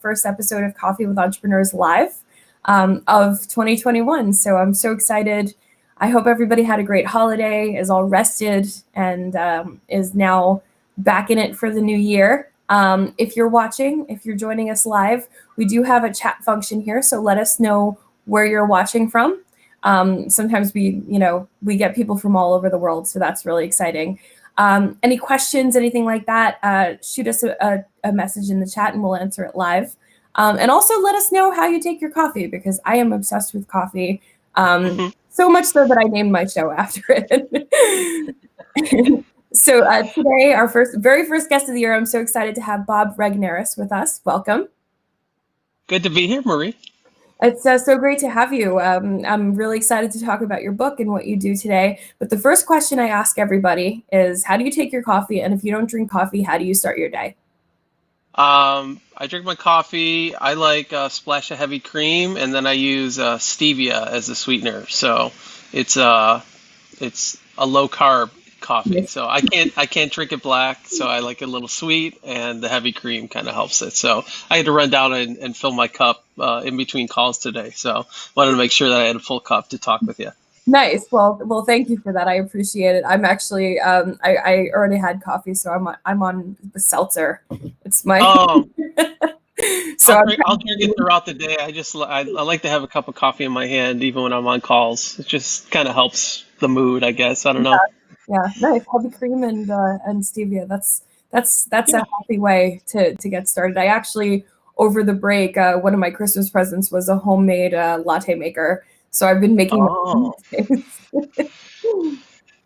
first episode of Coffee with Entrepreneurs Live of 2021. So I'm so excited. I hope everybody had a great holiday, is all rested, and is now back in it for the new year. If you're watching, if you're joining us live, we do have a chat function here, so let us know where you're watching from. Sometimes we get people from all over the world, so that's really exciting. Any questions, anything like that, shoot us a message in the chat and we'll answer it live. And also let us know how you take your coffee, because I am obsessed with coffee. So much so that I named my show after it. So today, our very first guest of the year, I'm so excited to have Bob Regnerus with us. Welcome. Good to be here, Marie. It's so great to have you. I'm really excited to talk about your book and what you do today. But the first question I ask everybody is, how do you take your coffee? And if you don't drink coffee, how do you start your day? I drink my coffee. I like a splash of heavy cream, and then I use stevia as a sweetener. So it's a low carb coffee. So I can't drink it black. So I like it a little sweet, and the heavy cream kind of helps it. So I had to run down and fill my cup in between calls today. So wanted to make sure that I had a full cup to talk with you. Nice. Well, thank you for that. I appreciate it. I'm actually, I already had coffee, so I'm on the seltzer. It's my. Oh. So I'll drink it throughout the day. I like to have a cup of coffee in my hand even when I'm on calls. It just kind of helps the mood, I guess. I don't know. Yeah, nice. Heavy cream and stevia. That's a healthy way to get started. I actually, over the break, one of my Christmas presents was a homemade latte maker. So I've been making.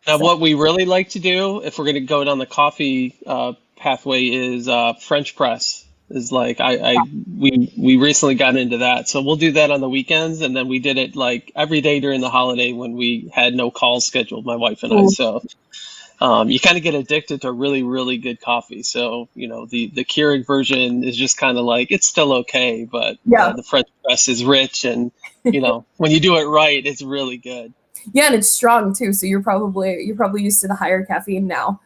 Now, what we really like to do, if we're going to go down the coffee pathway, is French press. Is like we recently got into that, so we'll do that on the weekends, and then we did it like every day during the holiday when we had no calls scheduled, my wife and I. So you kind of get addicted to really, really good coffee. So the Keurig version is just kind of like, it's still okay, but the French press is rich, and when you do it right, it's really good. Yeah, and it's strong too. So you're probably used to the higher caffeine now.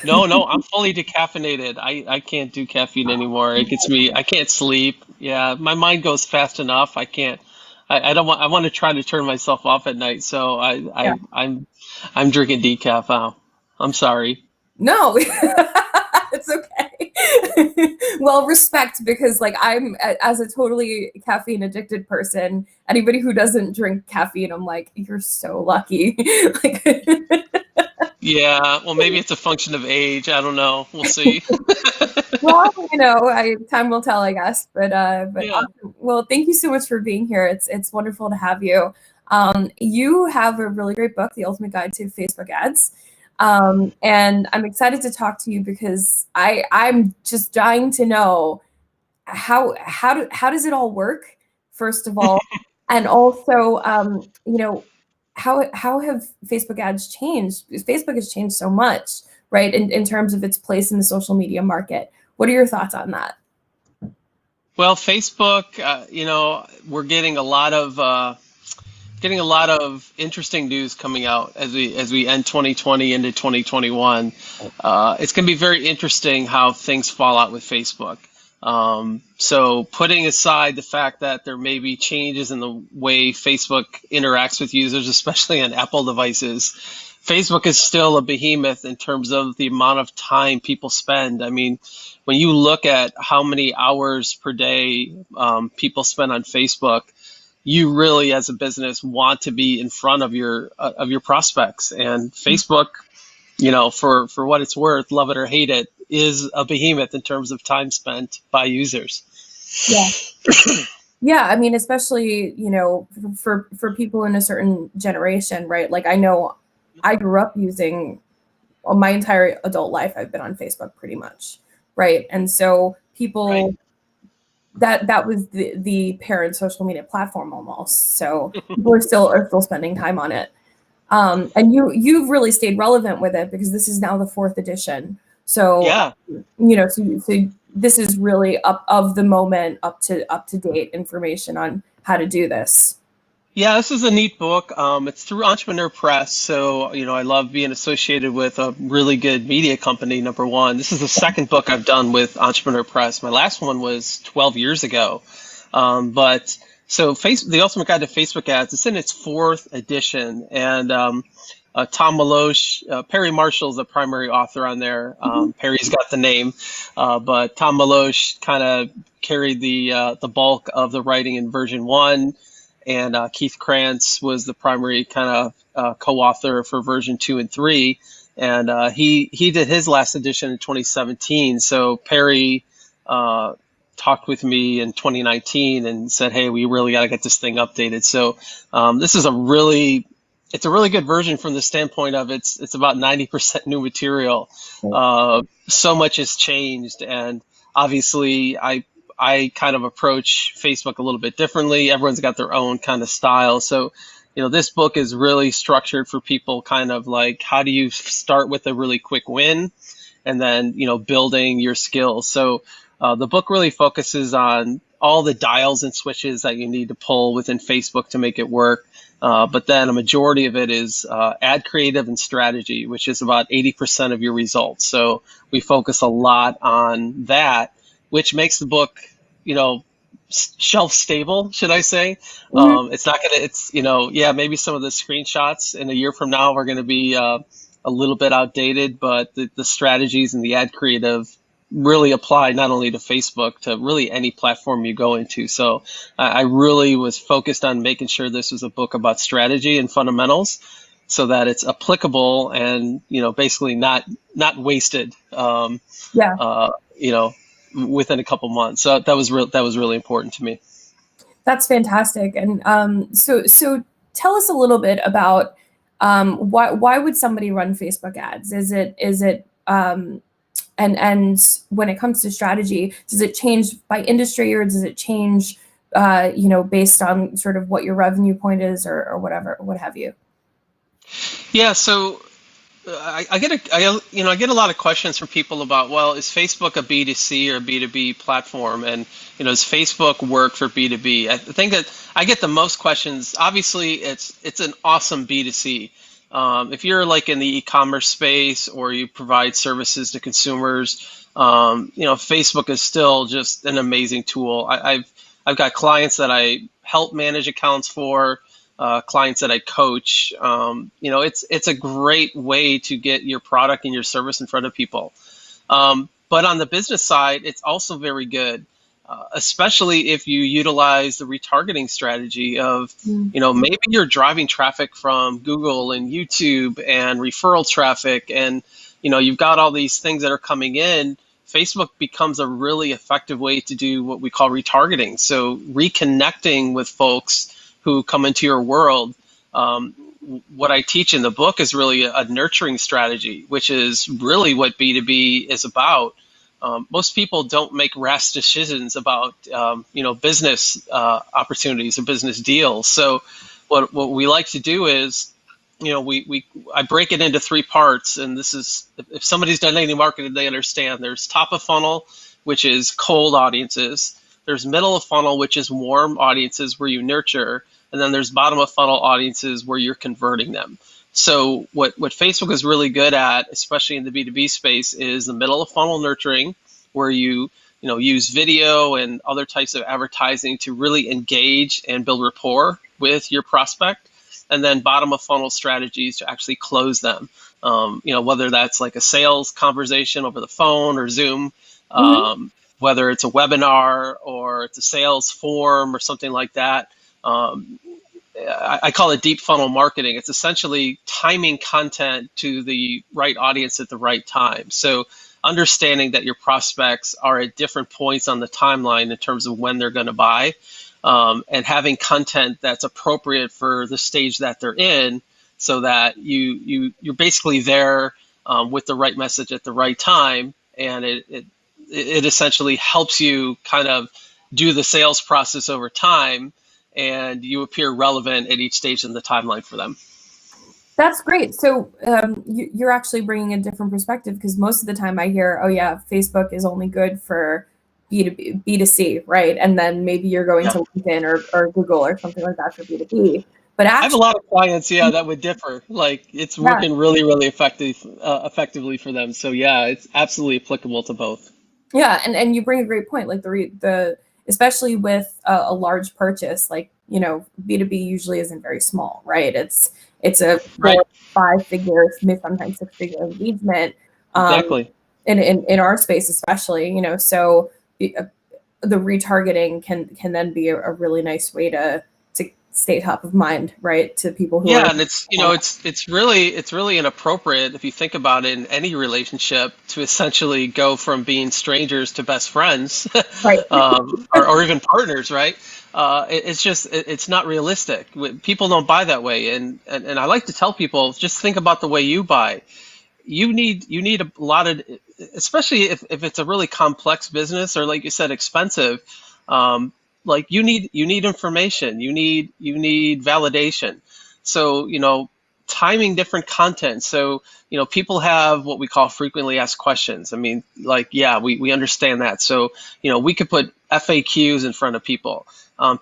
No, I'm fully decaffeinated. I can't do caffeine anymore. It gets me. I can't sleep. Yeah, my mind goes fast enough. I can't. I don't want. I want to try to turn myself off at night. So I'm drinking decaf now. I'm sorry. No, it's okay. Well, respect, because like I'm, as a totally caffeine addicted person, anybody who doesn't drink caffeine, I'm like, you're so lucky. Yeah, well, maybe it's a function of age. I don't know. We'll see. Well, time will tell, I guess. But yeah. Awesome. Well, thank you so much for being here. It's wonderful to have you. You have a really great book, The Ultimate Guide to Facebook Ads. And I'm excited to talk to you because I'm just dying to know how does it all work, first of all, and also how have Facebook ads changed? Because Facebook has changed so much, right? In terms of its place in the social media market. What are your thoughts on that? Well, Facebook, we're getting a lot of interesting news coming out as we end 2020 into 2021. It's going to be very interesting how things fall out with Facebook. So putting aside the fact that there may be changes in the way Facebook interacts with users, especially on Apple devices, Facebook is still a behemoth in terms of the amount of time people spend. I mean, when you look at how many hours per day people spend on Facebook, you really, as a business, want to be in front of your prospects. And Facebook, for what it's worth, love it or hate it, is a behemoth in terms of time spent by users. Yeah. Yeah, I mean, especially, for people in a certain generation, right? Like, I know I grew up using, my entire adult life, I've been on Facebook pretty much, right? And so people, right. That was the parent social media platform almost. So people are still spending time on it. And you've really stayed relevant with it, because this is now the 4th edition. So, yeah. So this is really up of the moment, up to date information on how to do this. Yeah, this is a neat book. It's through Entrepreneur Press, so I love being associated with a really good media company. Number one, this is the second book I've done with Entrepreneur Press. My last one was 12 years ago. But so, The Ultimate Guide to Facebook Ads. It's in its fourth edition, and Tom Maloche, Perry Marshall's the primary author on there. Perry's got the name, but Tom Maloche kind of carried the bulk of the writing in version one, and Keith Krantz was the primary kind of co-author for version 2 and 3, and he did his last edition in 2017. So Perry talked with me in 2019 and said, "Hey, we really got to get this thing updated." So this is it's a really good version from the standpoint of it's about 90% new material. So much has changed, and obviously I kind of approach Facebook a little bit differently. Everyone's got their own kind of style. So, this book is really structured for people kind of like, how do you start with a really quick win and then, building your skills. So the book really focuses on all the dials and switches that you need to pull within Facebook to make it work. But then a majority of it is ad creative and strategy, which is about 80% of your results. So we focus a lot on that, which makes the book, shelf stable, should I say. It's not gonna, maybe some of the screenshots in a year from now are gonna be a little bit outdated, but the strategies and the ad creative really apply not only to Facebook, to really any platform you go into. So I really was focused on making sure this was a book about strategy and fundamentals, so that it's applicable and basically not wasted. Yeah. Within a couple months. So that was really important to me. That's fantastic. And so tell us a little bit about why would somebody run Facebook ads? Is it and when it comes to strategy, does it change by industry, or does it change based on sort of what your revenue point is, or whatever, what have you? Yeah, so I get a lot of questions from people about, well, is Facebook a B2C or a B2B platform, and does Facebook work for B2B? I think that I get the most questions. Obviously, it's an awesome B2C. If you're like in the e-commerce space or you provide services to consumers, Facebook is still just an amazing tool. I've got clients that I help manage accounts for. Clients that I coach, it's a great way to get your product and your service in front of people. But on the business side, it's also very good, especially if you utilize the retargeting strategy of, maybe you're driving traffic from Google and YouTube and referral traffic, and, you've got all these things that are coming in. Facebook becomes a really effective way to do what we call retargeting. So reconnecting with folks who come into your world. What I teach in the book is really a nurturing strategy, which is really what B2B is about. Most people don't make rash decisions about business opportunities or business deals. So what we like to do is, I break it into three parts, and this is, if somebody's done any marketing, they understand. There's top of funnel, which is cold audiences. There's middle of funnel, which is warm audiences where you nurture, and then there's bottom of funnel audiences where you're converting them. So what Facebook is really good at, especially in the B2B space, is the middle of funnel nurturing, where you use video and other types of advertising to really engage and build rapport with your prospect, and then bottom of funnel strategies to actually close them. Whether that's like a sales conversation over the phone or Zoom, whether it's a webinar or it's a sales form or something like that. I call it deep funnel marketing. It's essentially timing content to the right audience at the right time. So understanding that your prospects are at different points on the timeline in terms of when they're going to buy, and having content that's appropriate for the stage that they're in, so that you're basically there with the right message at the right time, and it essentially helps you kind of do the sales process over time, and you appear relevant at each stage in the timeline for them. That's great. So you're actually bringing a different perspective, because most of the time I hear, oh yeah, Facebook is only good for B2B, B2C, right? And then maybe you're going Yeah. to LinkedIn or Google or something like that for B2B. But I have a actually, lot of clients, yeah, that would differ. Like it's yeah, working really, really effectively for them. So yeah, it's absolutely applicable to both. yeah, and you bring a great point. Like the especially with a large purchase, like B2B usually isn't very small, right? It's a Right. 4 5 figure, maybe sometimes 6 figure engagement. Um, Exactly. in our space, especially, so the retargeting can then be a really nice way to stay top of mind, right, to people who are. Yeah, and it's it's really inappropriate if you think about it in any relationship to essentially go from being strangers to best friends, Right. or even partners, right? It's just it's not realistic. People don't buy that way, and I like to tell people just think about the way you buy. You need a lot of, especially if it's a really complex business or like you said expensive, um, like you need information, you need validation. So timing different content. So people have what we call frequently asked questions. I mean, like, yeah, we understand that. So we could put FAQs in front of people.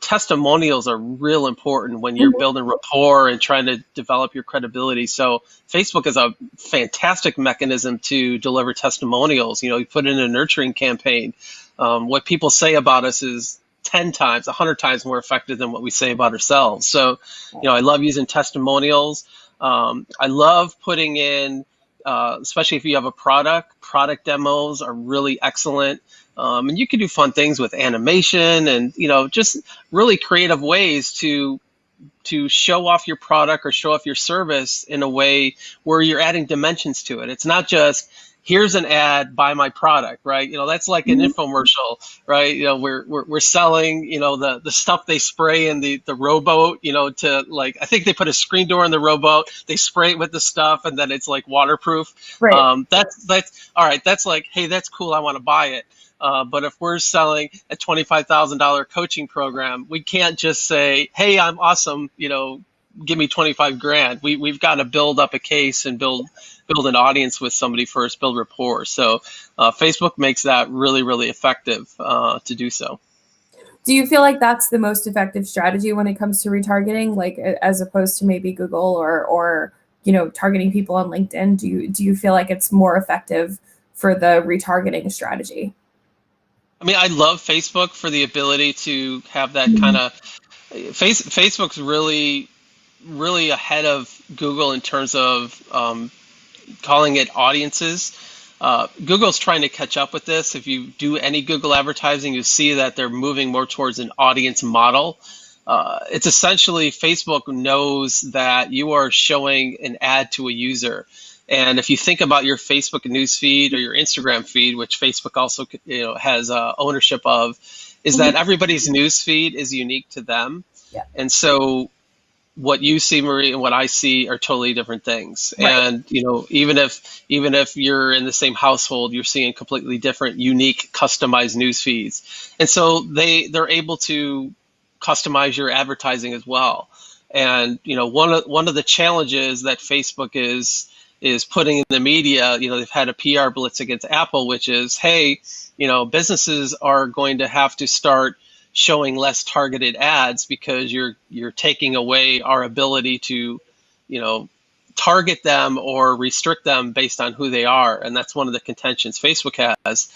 Testimonials are real important when you're Mhm. building rapport and trying to develop your credibility. So Facebook is a fantastic mechanism to deliver testimonials. You put in a nurturing campaign. What people say about us is 10 times, 100 times more effective than what we say about ourselves. So, I love using testimonials. I love putting in, especially if you have a product demos are really excellent. And you can do fun things with animation and, just really creative ways to show off your product or show off your service in a way where you're adding dimensions to it. It's not just here's an ad, buy my product, right? That's like an Mhm. infomercial, right? We're selling, the stuff they spray in the rowboat, to, like, I think they put a screen door in the rowboat, they spray it with the stuff, and then it's like waterproof. Right. That's all right. That's like, hey, that's cool. I want to buy it. But if we're selling a $25,000 coaching program, we can't just say, "Hey, I'm awesome. Give me 25 grand." We've got to build up a case and build an audience with somebody first, build rapport. So Facebook makes that really, really effective to do so. Do you feel like that's the most effective strategy when it comes to retargeting, like as opposed to maybe Google or targeting people on LinkedIn? Do you feel like it's more effective for the retargeting strategy? I mean, I love Facebook for the ability to have that kind Mhm. of Facebook's really, really ahead of Google in terms of calling it audiences. Google's trying to catch up with this. If you do any Google advertising, you see that they're moving more towards an audience model. It's essentially Facebook knows that you are showing an ad to a user. And if you think about your Facebook news feed or your Instagram feed, which Facebook also has ownership of, is that everybody's news feed is unique to them. Yeah. And so what you see, Marie, and what I see are totally different things. Right. And even if you're in the same household, you're seeing completely different, unique, customized news feeds. And so they're able to customize your advertising as well. And one of the challenges that Facebook is putting in the media, they've had a PR blitz against Apple, which is, hey, businesses are going to have to start showing less targeted ads because you're taking away our ability to, you know, target them or restrict them based on who they are. And that's one of the contentions Facebook has.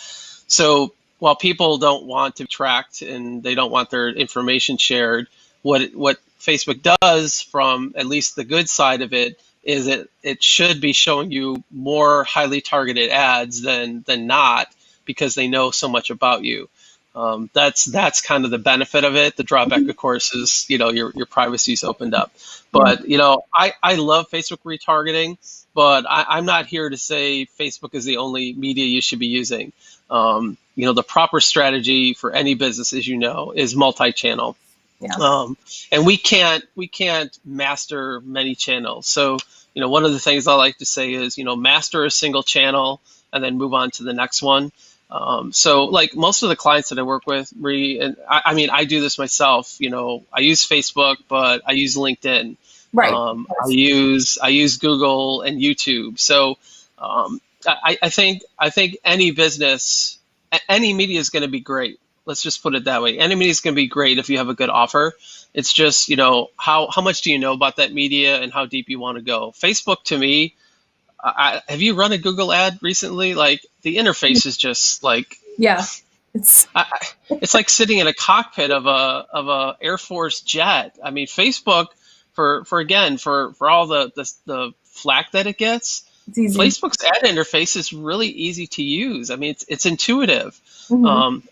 So while people don't want to be tracked and they don't want their information shared, what Facebook does, from at least the good side of it, is it should be showing you more highly targeted ads than not, because they know so much about you. That's kind of the benefit of it. The drawback, of course, is your privacy's opened up. Yeah. But I love Facebook retargeting, but I'm not here to say Facebook is the only media you should be using. The proper strategy for any business, as you know, is multi-channel. Yeah. And we can't master many channels. So one of the things I like to say is master a single channel and then move on to the next one. So like most of the clients that I work with, Marie, and I mean, I do this myself. I use Facebook, but I use LinkedIn. Right. Of I course. use Google and YouTube. So I think any business any media is going to be great. Let's just put it that way. Any media is going to be great if you have a good offer. It's just, how much do you know about that media and how deep you want to go. Facebook, to me, have you run a Google ad recently? Like, the interface is just like, Yeah. It's it's like sitting in a cockpit of a Air Force jet. I mean, Facebook, for all the flack that it gets, easy. Facebook's ad interface is really easy to use. I mean, it's intuitive. Mhm.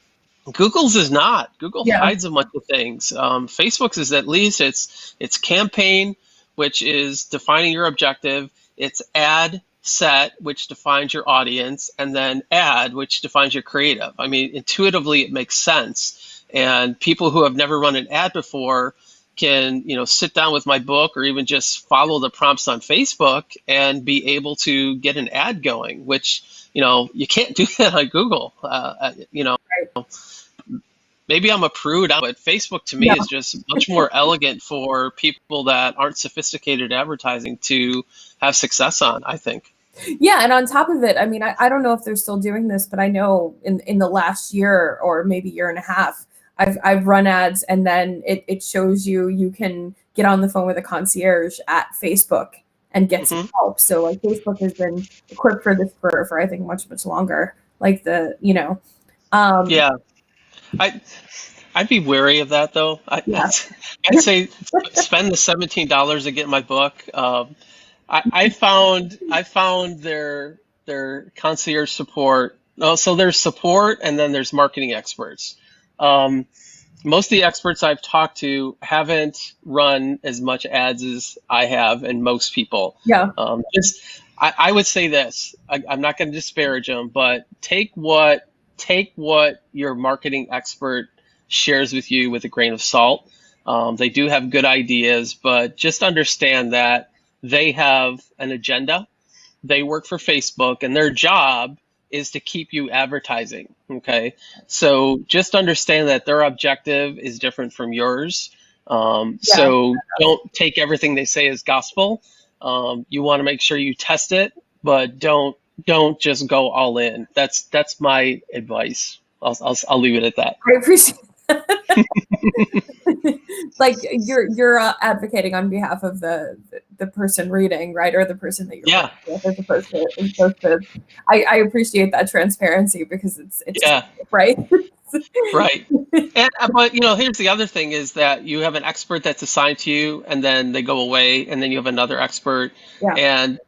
Google's is not. Google Yeah. hides a bunch of things. Facebook's is, at least it's campaign, which is defining your objective. It's ad set, which defines your audience, and then ad, which defines your creative. I mean, intuitively, it makes sense. And people who have never run an ad before can, sit down with my book or even just follow the prompts on Facebook and be able to get an ad going, which, you can't do that on Google. Maybe I'm a prude, but Facebook to me Yeah. is just much more elegant for people that aren't sophisticated advertising to have success on, I think. Yeah, and on top of it, I mean, I don't know if they're still doing this, but I know in the last year or maybe year and a half, I've run ads, and then it shows you can get on the phone with a concierge at Facebook and get some Hmm. help. So like Facebook has been equipped for this for I think much longer. Like um Yeah, I I'd be wary of that though. yeah. I'd say spend the $17 to get my book. I found their concierge support. Oh, so there's support and then there's marketing experts. Um, Most of the experts I've talked to haven't run as much ads as I have, and most people. Yeah. I would say this. I'm not going to disparage them, but take what your marketing expert shares with you with a grain of salt. They do have good ideas, but just understand that they have an agenda. They work for Facebook, and their job is to keep you advertising. Okay. So just understand that their objective is different from yours. Yeah. So don't take everything they say as gospel. You want to make sure you test it, but don't just go all in. That's my advice. I'll leave it at that. I appreciate like you're advocating on behalf of the person reading, right, or the person that you're Yeah. working with, as opposed to I appreciate that transparency because it's Yeah. right. Right. And but here's the other thing is that you have an expert that's assigned to you, and then they go away, and then you have another expert, Yeah. and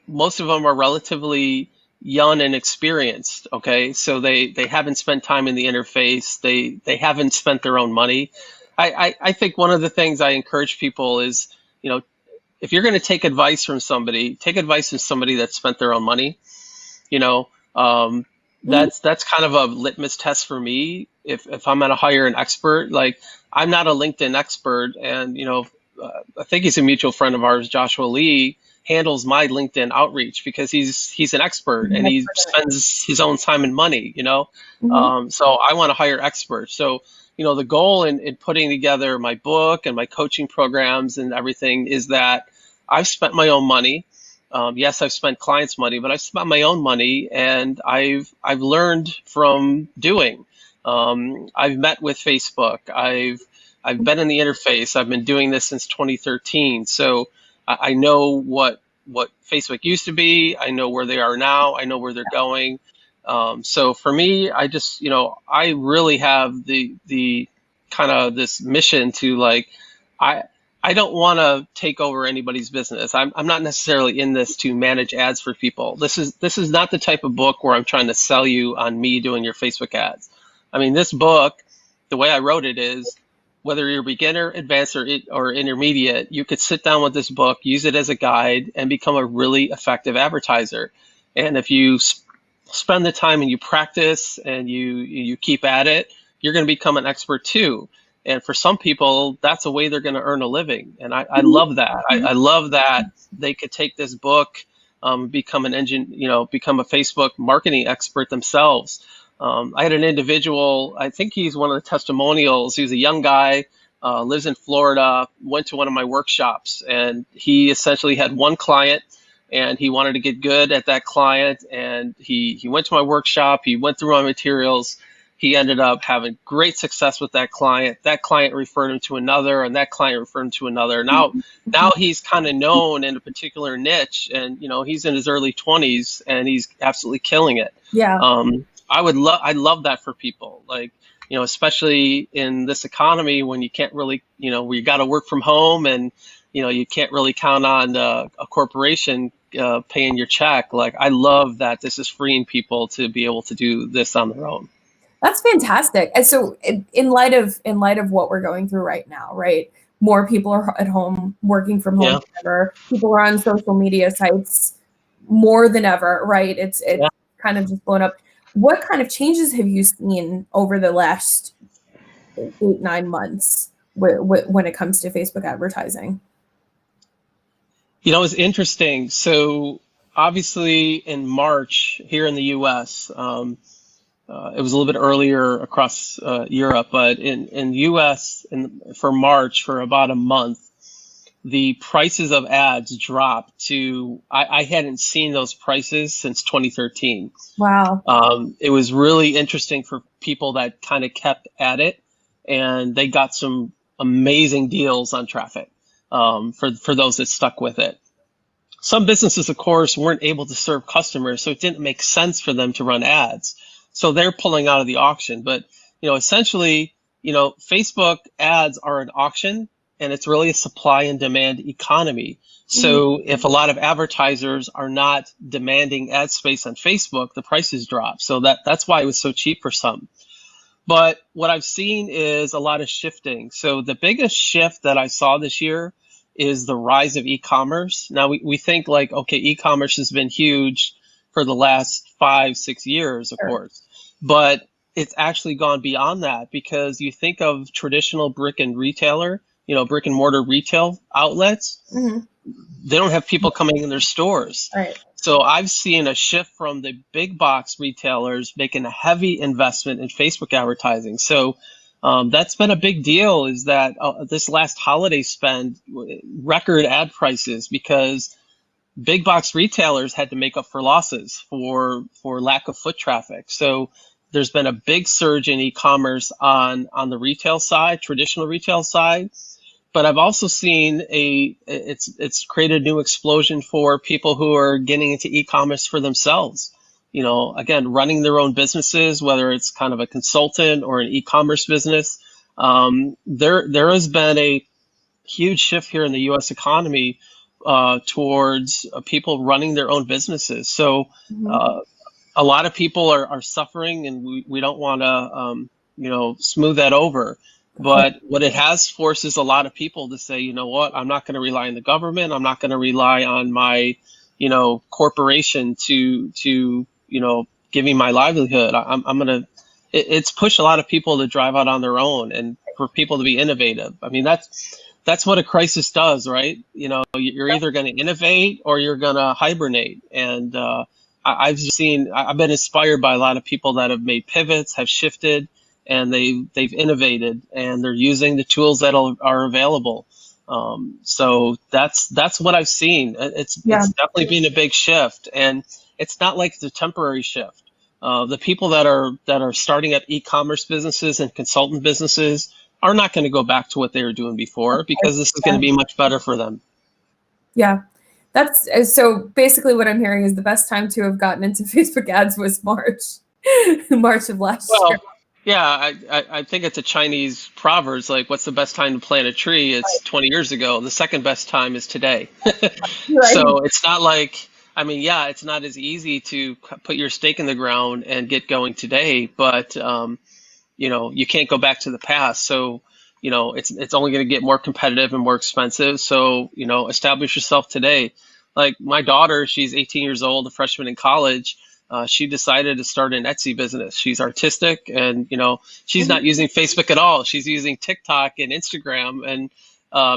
most of them are relatively young and experienced. Okay, so they haven't spent time in the interface. They haven't spent their own money. I think one of the things I encourage people is, if you're going to take advice from somebody, take advice from somebody that spent their own money. You know, that's kind of a litmus test for me. If I'm going to hire an expert, like, I'm not a LinkedIn expert, and I think he's a mutual friend of ours, Joshua Lee, handles my LinkedIn outreach because he's an expert and he spends his own time and money. Mhm. So I want to hire experts. So the goal in putting together my book and my coaching programs and everything is that I've spent my own money. Yes, I've spent clients' money, but I've spent my own money, and I've learned from doing. I've met with Facebook. I've been in the interface. I've been doing this since 2013, so I know what Facebook used to be. I know where they are now. I know where they're going. So for me, I just I really have the kind of this mission to, like, I I don't want to take over anybody's business. I'm not necessarily in this to manage ads for people. This is not the type of book where I'm trying to sell you on me doing your Facebook ads. I mean, this book, the way I wrote it is, whether you're beginner, advanced, or intermediate, you could sit down with this book, use it as a guide, and become a really effective advertiser. And if you spend the time and you practice and you keep at it, you're going to become an expert too. And for some people, that's a way they're going to earn a living. And I love that. I love that they could take this book, become an become a Facebook marketing expert themselves. I had an individual, I think he's one of the testimonials. He's a young guy, lives in Florida, went to one of my workshops, and he essentially had one client. and he wanted to get good at that client. And he went to my workshop, he went through my materials. He ended up having great success with that client. That client referred him to another, and that client referred him to another. Now he's kind of known in a particular niche, and he's in his early 20s, and he's absolutely killing it. Yeah. I love that for people, like, especially in this economy when you can't really, where you got to work from home, and you can't really count on a corporation paying your check. Like, I love that this is freeing people to be able to do this on their own. That's fantastic. And so in light of what we're going through right now, right? More people are at home, working from home Yeah. than ever. People are on social media sites more than ever, right? It's Yeah. kind of just blown up. What kind of changes have you seen over the last 8-9 months when it comes to Facebook advertising? It's interesting. So obviously in March here in the US, it was a little bit earlier across Europe, but in US for March, for about a month, the prices of ads dropped to, I hadn't seen those prices since 2013. Wow. It was really interesting for people that kind of kept at it, and they got some amazing deals on traffic for those that stuck with it. Some businesses, of course, weren't able to serve customers, so it didn't make sense for them to run ads. So they're pulling out of the auction. But, essentially, Facebook ads are an auction, and it's really a supply and demand economy. So if a lot of advertisers are not demanding ad space on Facebook, the prices drop. So that's why it was so cheap for some. But what I've seen is a lot of shifting. So the biggest shift that I saw this year is the rise of e-commerce. Now we think like, okay, e-commerce has been huge for the last 5-6 years, of course, but it's actually gone beyond that, because you think of traditional brick and mortar retail outlets, they don't have people coming in their stores. Right. So I've seen a shift from the big box retailers making a heavy investment in Facebook advertising. So that's been a big deal, is that this last holiday spend, record ad prices, because big box retailers had to make up for losses for lack of foot traffic. So there's been a big surge in e-commerce on the retail side, traditional retail side. But I've also seen it's created a new explosion for people who are getting into e-commerce for themselves. Again, running their own businesses, whether it's kind of a consultant or an e-commerce business. There has been a huge shift here in the U.S. economy towards people running their own businesses. So a lot of people are suffering, and we don't want to smooth that over. But what it has forced is a lot of people to say, you know what, I'm not going to rely on the government. I'm not going to rely on my corporation to give me my livelihood. I'm going to. It's pushed a lot of people to drive out on their own, and for people to be innovative. I mean, that's what a crisis does, right? You're either going to innovate or you're going to hibernate. And I've been inspired by a lot of people that have made pivots, have shifted, and they've innovated, and they're using the tools that are available. So that's what I've seen. It's definitely been a big shift, and it's not like it's a temporary shift. The people that are starting up e-commerce businesses and consultant businesses are not going to go back to what they were doing before, because this is going to be much better for them. Yeah. That's so basically what I'm hearing is the best time to have gotten into Facebook ads was March of last year. Yeah, I think it's a Chinese proverb, like, what's the best time to plant a tree? It's 20 years ago. The second best time is today. So it's not like, it's not as easy to put your stake in the ground and get going today, but you can't go back to the past. So, it's only going to get more competitive and more expensive. So, establish yourself today. Like my daughter, she's 18 years old, a freshman in college. She decided to start an Etsy business. She's artistic, and she's not using Facebook at all. She's using TikTok and Instagram, and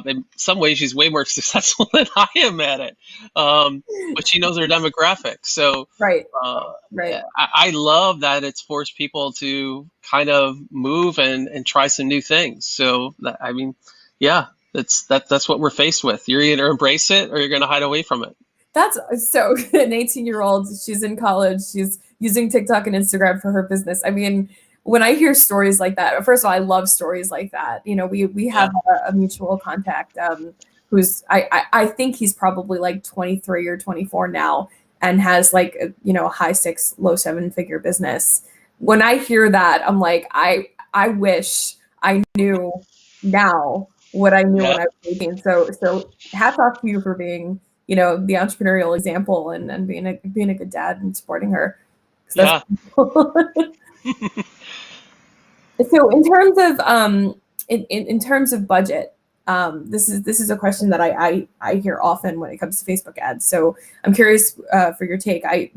in some ways she's way more successful than I am at it. But she knows her demographic. So I love that it's forced people to kind of move and try some new things. So that's what we're faced with. You're either embrace it or you're going to hide away from it. That's so an 18-year-old, she's in college, she's using TikTok and Instagram for her business. I mean, when I hear stories like that, first of all, I love stories like that. You know, we Yeah. have a mutual contact who's I think he's probably like 23 or 24 now and has like a high six, low seven figure business. When I hear that, I'm like, I wish I knew now what I knew Yeah. when I was 18. So hats off to you for being the entrepreneurial example and being a good dad and supporting her. 'Cause that's Yeah. so in terms of in terms of budget, this is a question that I hear often when it comes to Facebook ads. So I'm curious for your take. I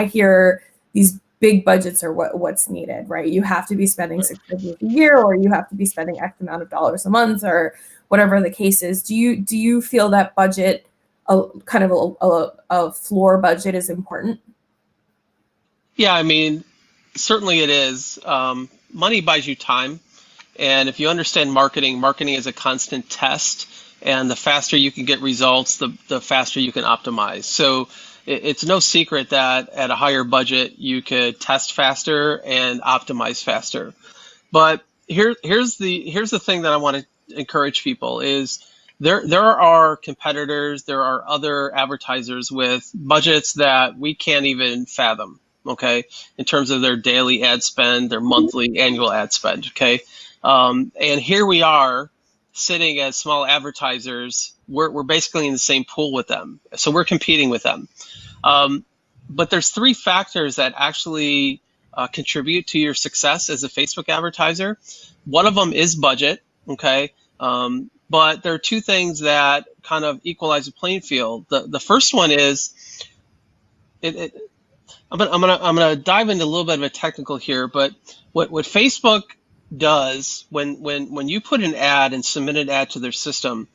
hear these big budgets are what's needed, right? You have to be spending Right. 6 figures a year, or you have to be spending X amount of dollars a month, or whatever the case is. Do you feel that budget, kind of a floor budget, is important? Yeah, I mean, certainly it is. Money buys you time. And if you understand marketing, marketing is a constant test. And the faster you can get results, the faster you can optimize. So it's no secret that at a higher budget, you could test faster and optimize faster. But here's the thing that I want to encourage people is there are competitors, there are other advertisers with budgets that we can't even fathom, okay, in terms of their daily ad spend, their monthly, annual ad spend, okay? And here we are sitting as small advertisers. We're basically in the same pool with them, so we're competing with them. Um, but there's three factors that actually contribute to your success as a Facebook advertiser. One of them is budget, okay? But there are two things that kind of equalize the playing field. The first one is I'm gonna dive into a little bit of a technical here, but what Facebook does when you put an ad and submit an ad to their system,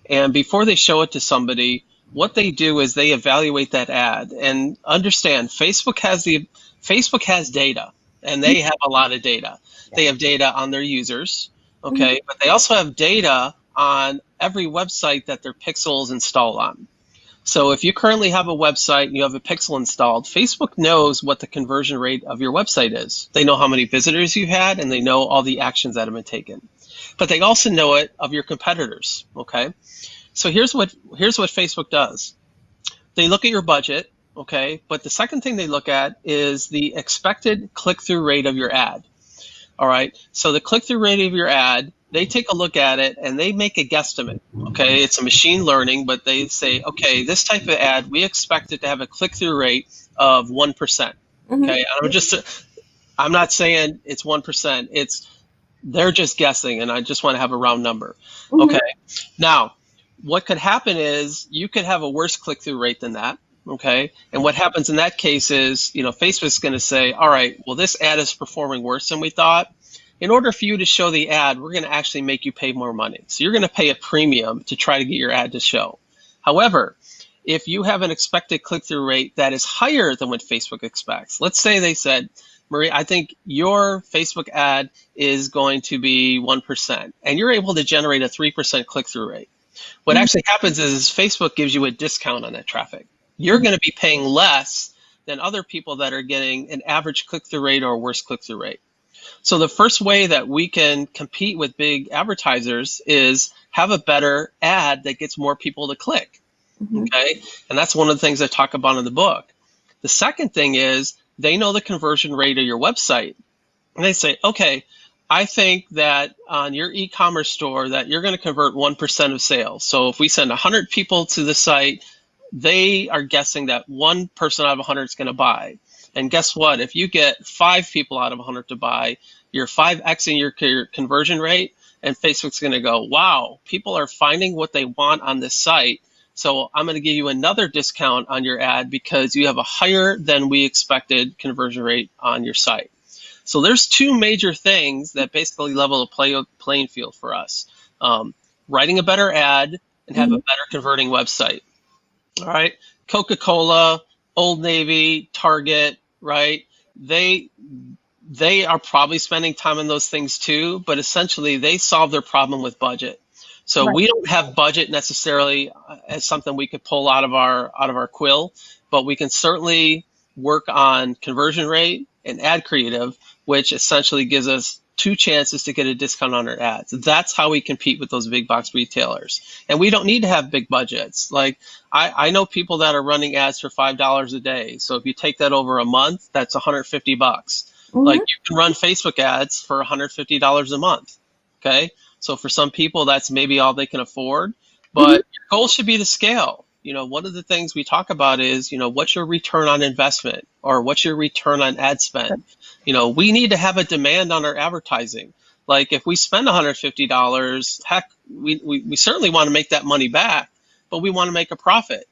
and before they show it to somebody, what they do is they evaluate that ad and understand Facebook has data, and they have a lot of data. They have data on their users, Mhm. okay, but they also have data on every website that their pixel is installed on. So if you currently have a website and you have a pixel installed, Facebook knows what the conversion rate of your website is. They know how many visitors you've had, and they know all the actions that have been taken. But they also know it of your competitors, okay? So here's what Facebook does. They look at your budget, okay? But the second thing they look at is the expected click-through rate of your ad. All right. So the click-through rate of your ad, they take a look at it and they make a guesstimate. Okay. It's a machine learning, but they say, okay, this type of ad, we expect it to have a click-through rate of 1%. Mhm. Okay. I'm not saying it's 1%. They're just guessing, and I just want to have a round number. Mhm. Okay. Now, what could happen is you could have a worse click-through rate than that. Okay. And what happens in that case is, Facebook's going to say, all right, well, this ad is performing worse than we thought. In order for you to show the ad, we're going to actually make you pay more money. So you're going to pay a premium to try to get your ad to show. However, if you have an expected click-through rate that is higher than what Facebook expects, let's say they said, Marie, I think your Facebook ad is going to be 1%, and you're able to generate a 3% click-through rate. What Mhm. actually happens is Facebook gives you a discount on that traffic. You're going to be paying less than other people that are getting an average click-through rate or a worse click-through rate. So the first way that we can compete with big advertisers is have a better ad that gets more people to click. Mhm. Okay. And that's one of the things I talk about in the book. The second thing is they know the conversion rate of your website. And they say, okay, I think that on your e-commerce store that you're going to convert 1% of sales. So if we send 100 people to the site, they are guessing that one person out of 100 is going to buy. And guess what? If you get 5 people out of 100 to buy, you're 5xing your conversion rate, and Facebook's going to go, wow, people are finding what they want on this site. So I'm going to give you another discount on your ad because you have a higher than we expected conversion rate on your site. So there's two major things that basically level the playing field for us. Writing a better ad and have a Mhm. better converting website. All right. Coca-Cola, Old Navy, Target, right? They are probably spending time on those things too, but essentially they solve their problem with budget. So Right. we don't have budget necessarily as something we could pull out of our quill, but we can certainly work on conversion rate and ad creative, which essentially gives us two chances to get a discount on our ads. That's how we compete with those big box retailers. And we don't need to have big budgets. Like I know people that are running ads for $5 a day. So if you take that over a month, that's $150. Like Hmm. you can run Facebook ads for $150 a month. Okay. So for some people, that's maybe all they can afford. Hmm. But your goal should be to scale. One of the things we talk about is, what's your return on investment or what's your return on ad spend? We need to have a demand on our advertising. Like if we spend $150, heck, we certainly want to make that money back, but we want to make a profit.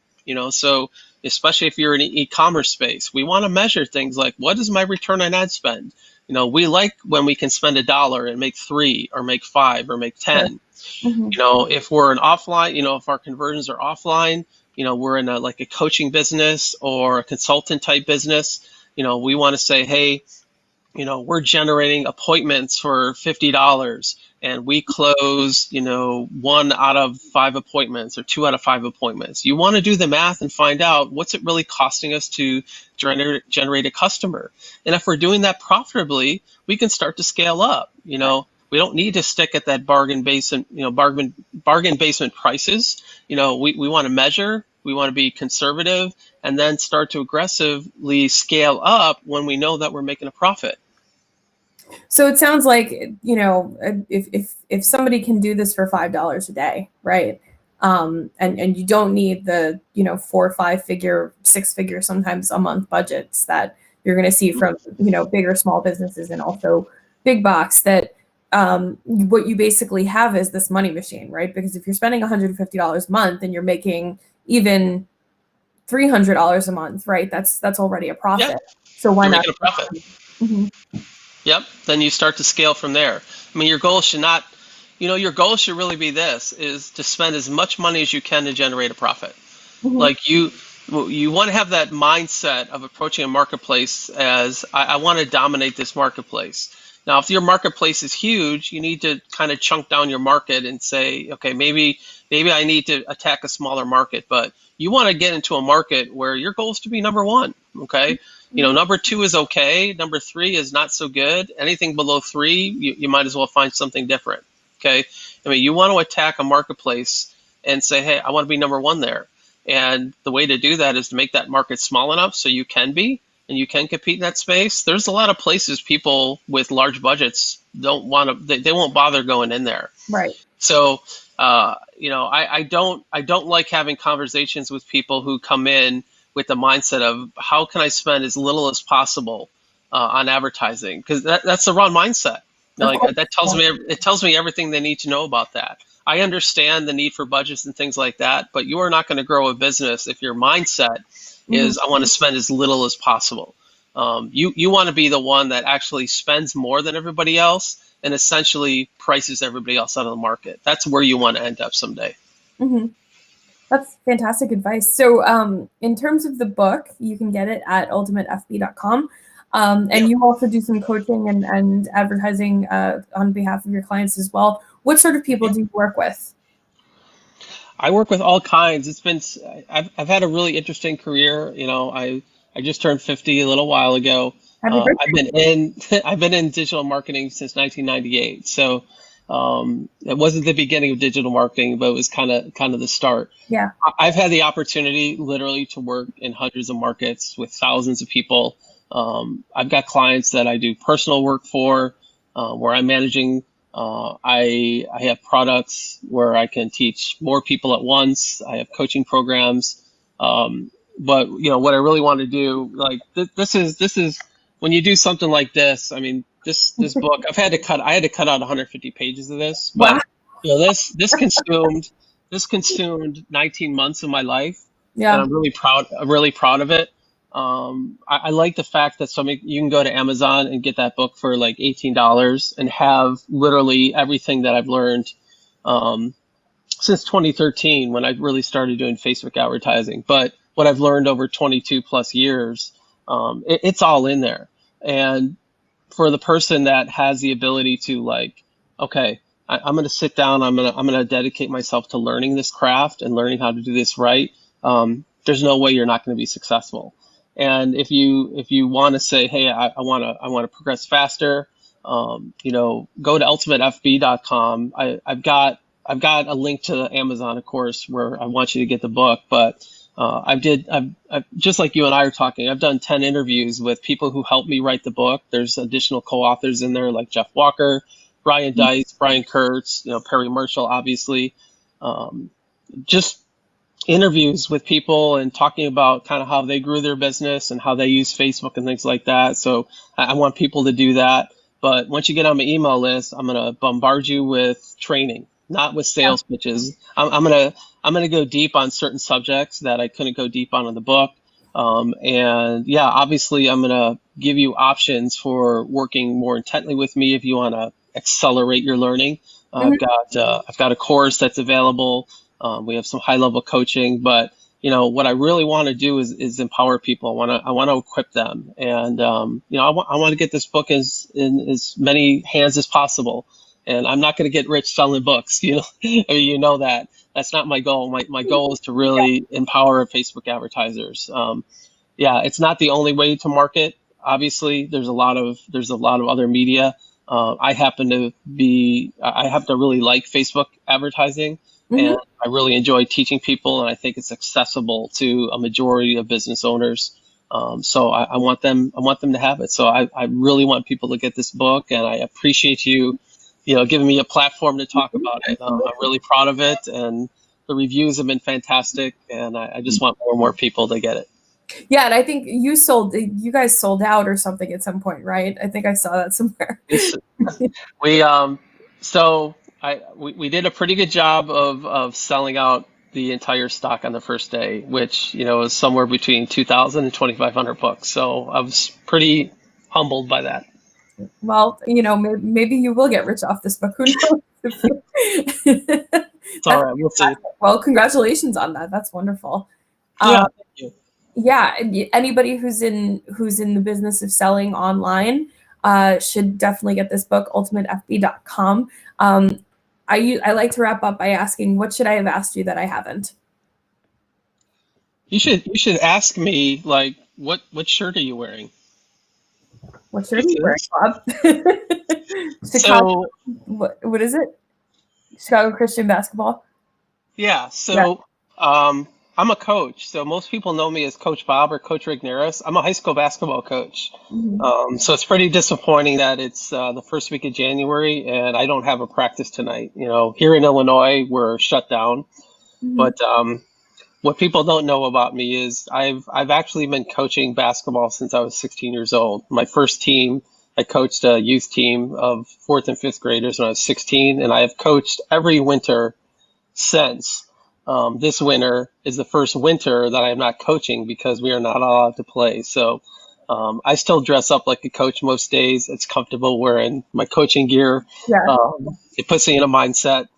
So especially if you're in an e-commerce space, we want to measure things like what is my return on ad spend? We like when we can spend $1 and make three or make five or make Sure. 10. Hmm. If we're an offline, if our conversions are offline, we're in like a coaching business or a consultant type business, we want to say, hey, we're generating appointments for $50 and we close, one out of five appointments or two out of five appointments. You want to do the math and find out what's it really costing us to generate a customer. And if we're doing that profitably, we can start to scale up. We don't need to stick at that bargain basement, bargain basement prices. We want to measure, we want to be conservative, and then start to aggressively scale up when we know that we're making a profit. So it sounds like, if somebody can do this for $5 a day, right? And you don't need the, 4 or 5 figure, 6 figure, sometimes a month budgets that you're going to see from, bigger small businesses and also big box, that what you basically have is this money machine, right? Because if you're spending $150 a month and you're making even $300 a month, right? That's already a profit. Yep, So why you're not? making a profit. Mhm. Yep, then you start to scale from there. I mean, your goal should not, your goal should really be this, is to spend as much money as you can to generate a profit. Mhm. Like you want to have that mindset of approaching a marketplace as I want to dominate this marketplace. Now, if your marketplace is huge, you need to kind of chunk down your market and say, okay, maybe I need to attack a smaller market, but you want to get into a market where your goal is to be number one. Okay. Number two is okay. Number three is not so good. Anything below three, you might as well find something different. Okay. I mean, you want to attack a marketplace and say, hey, I want to be number one there. And the way to do that is to make that market small enough so you can be and you can compete in that space. There's a lot of places people with large budgets don't want to, they won't bother going in there. Right. So, I don't like having conversations with people who come in with the mindset of how can I spend as little as possible on advertising, because that's the wrong mindset. Of Like course. that tells me everything they need to know about that. I understand the need for budgets and things like that, but you are not going to grow a business if your mindset Mhm. is I want to spend as little as possible. You want to be the one that actually spends more than everybody else and essentially prices everybody else out of the market. That's where you want to end up someday. Mhm. That's fantastic advice. So, in terms of the book, you can get it at ultimatefb.com. Yeah. And you also do some coaching and advertising on behalf of your clients as well. What sort of people Yeah. do you work with? I work with all kinds. I've had a really interesting career. I just turned 50 a little while ago. Happy I've birthday. been in I've been in digital marketing since 1998. So it wasn't the beginning of digital marketing, but it was kind of the start. Yeah. I've had the opportunity literally to work in hundreds of markets with thousands of people. I've got clients that I do personal work for, where I'm managing. I have products where I can teach more people at once. I have coaching programs. But what I really want to do, like this is when you do something like this. I mean, this book, I had to cut out 150 pages of this, Wow. but this consumed 19 months of my life, and Yeah. I'm really proud of it. I like the fact that you can go to Amazon and get that book for like $18 and have literally everything that I've learned um, since 2013 when I really started doing Facebook advertising. But what I've learned over 22 plus years, it's all in there. And for the person that has the ability to like, okay, I'm going to sit down. I'm going to dedicate myself to learning this craft and learning how to do this right. There's no way you're not going to be successful. And if you want to say, hey, I want to progress faster, go to ultimatefb.com. I've got a link to Amazon, of course, where I want you to get the book. But I've just like you and I are talking, I've done 10 interviews with people who helped me write the book. There's additional co-authors in there like Jeff Walker, Brian Dice, Brian Kurtz, Perry Marshall, obviously. Just interviews with people and talking about kind of how they grew their business and how they use Facebook and things like that. So I want people to do that. But once you get on my email list, I'm going to bombard you with training, not with sales pitches. I'm gonna go deep on certain subjects that I couldn't go deep on in the book. And yeah, obviously I'm gonna give you options for working more intently with me if you want to accelerate your learning. I've got a course that's available. We have some high level coaching, but what I really want to do is empower people. I want to equip them, and I want to get this book in as many hands as possible. And I'm not going to get rich selling books. I mean, that. That's not my goal. My goal is to really empower Facebook advertisers. It's not the only way to market. Obviously, there's a lot of other media. I happen to really like Facebook advertising, and I really enjoy teaching people, and I think it's accessible to a majority of business owners. So I want them to have it. So I really want people to get this book, and I appreciate you giving me a platform to talk about it. I'm really proud of it, and the reviews have been fantastic, and I just want more and more people to get it. Yeah, and I think you guys sold out or something at some point, right? I think I saw that somewhere. We did a pretty good job of selling out the entire stock on the first day, which was somewhere between 2,000 and 2,500 books. So I was pretty humbled by that. Well, maybe you will get rich off this book. Who knows? It's all right. We'll see. Well, congratulations on that. That's wonderful. Yeah, thank you. Yeah, anybody who's in the business of selling online should definitely get this book, ultimatefb.com. I like to wrap up by asking, what should I have asked you that I haven't? You should ask me, like, what shirt are you wearing? What shirt are you wearing, Bob? Chicago, what is it? Chicago Christian Basketball? Yeah, so I'm a coach. So most people know me as Coach Bob or Coach Rick Neris. I'm a high school basketball coach. So it's pretty disappointing that it's the first week of January and I don't have a practice tonight. Here in Illinois, we're shut down. But what people don't know about me is I've actually been coaching basketball since I was 16 years old. My first team, I coached a youth team of 4th and 5th graders when I was 16, and I have coached every winter since. This winter is the first winter that I am not coaching because we are not allowed to play. So I still dress up like a coach most days. It's comfortable wearing my coaching gear. Yeah. It puts me in a mindset.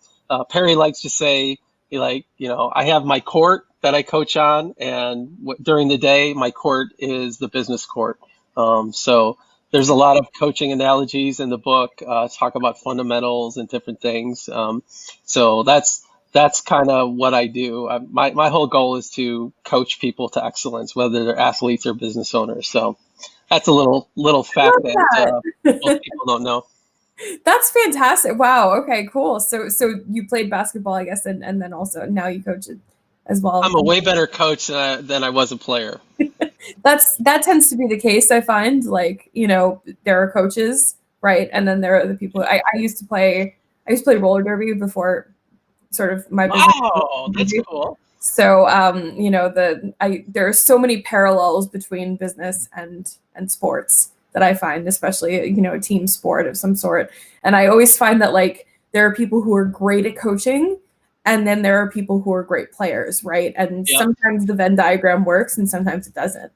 Perry likes to say, I have my court that I coach on, and during the day, my court is the business court. So there's a lot of coaching analogies in the book, talk about fundamentals and different things. So that's kind of what I do. My whole goal is to coach people to excellence, whether they're athletes or business owners. So that's a little fact that most people don't know. That's fantastic. Wow. Okay, cool. So you played basketball, I guess, and then also now you coach it as well. I'm a way better coach than I was a player. That tends to be the case, I find. Like, there are coaches, right? And then there are the people. I used to play roller derby before sort of my business. Wow, that's cool. So there are so many parallels between business and sports that I find, especially a team sport of some sort. And I always find that there are people who are great at coaching, and then there are people who are great players, right? And sometimes the Venn diagram works, and sometimes it doesn't.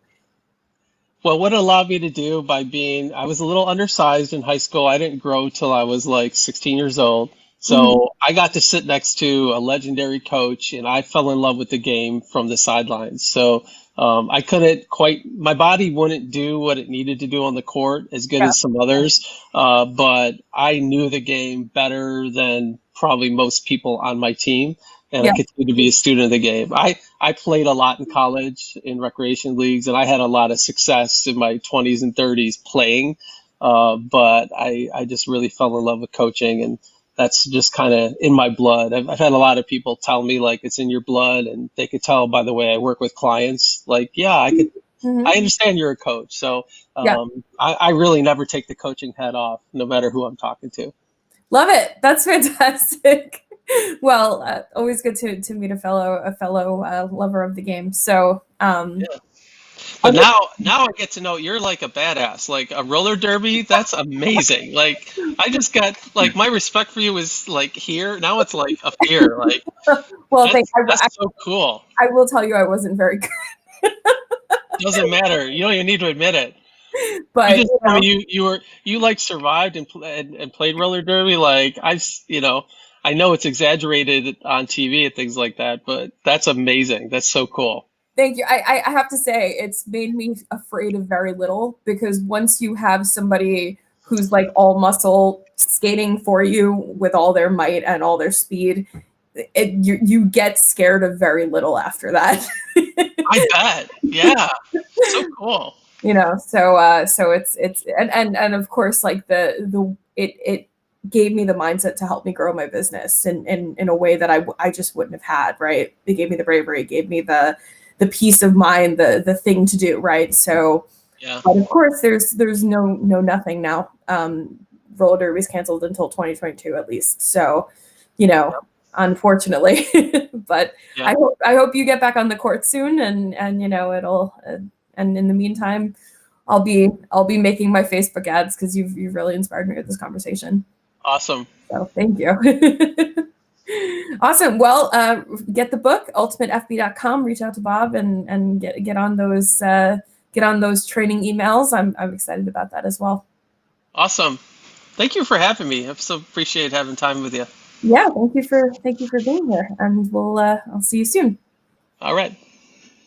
Well, what it allowed me to do I was a little undersized in high school. I didn't grow till I was 16 years old. So I got to sit next to a legendary coach, and I fell in love with the game from the sidelines. So I couldn't quite, my body wouldn't do what it needed to do on the court as good Yeah. as some others, but I knew the game better than probably most people on my team, and I Yeah. continued to be a student of the game. I played a lot in college in recreation leagues, and I had a lot of success in my 20s and 30s playing, but I just really fell in love with coaching, and that's just kind of in my blood. I've had a lot of people tell me like it's in your blood, and they could tell by the way I work with clients. Like, yeah, I Mhm. understand you're a coach. So Yeah. I really never take the coaching hat off, no matter who I'm talking to. Love it. That's fantastic. Well, always good to meet a fellow lover of the game. So, Yeah. But now I get to know you're like a badass, like a roller derby. That's amazing. Like I just got like my respect for you is like here. Now it's like up here. Like well, that's so cool. I will tell you, I wasn't very good, Doesn't matter. You don't even need to admit it. You but just told me you like survived and played roller derby. Like I know it's exaggerated on TV and things like that, but that's amazing. That's so cool. thank you. I have to say, it's made me afraid of very little, because once you have somebody who's like all muscle skating for you with all their might and all their speed, you get scared of very little after that. I bet. Yeah. So cool. So it's and of course, like it gave me the mindset to help me grow my business in a way that I just wouldn't have had, right? It gave me the bravery, it gave me the peace of mind, the thing to do, right? So, Yeah. but of course, there's no nothing now. Roller derby's canceled until 2022 at least. So, unfortunately, but Yeah. I hope you get back on the court soon, and it'll. And in the meantime, I'll be making my Facebook ads, because you've really inspired me with this conversation. Awesome. So thank you. Awesome. Well, get the book, ultimatefb.com. Reach out to Bob and get on those training emails. I'm excited about that as well. Awesome. Thank you for having me. I've so appreciated having time with you. Yeah, thank you for being here, and I'll see you soon. All right.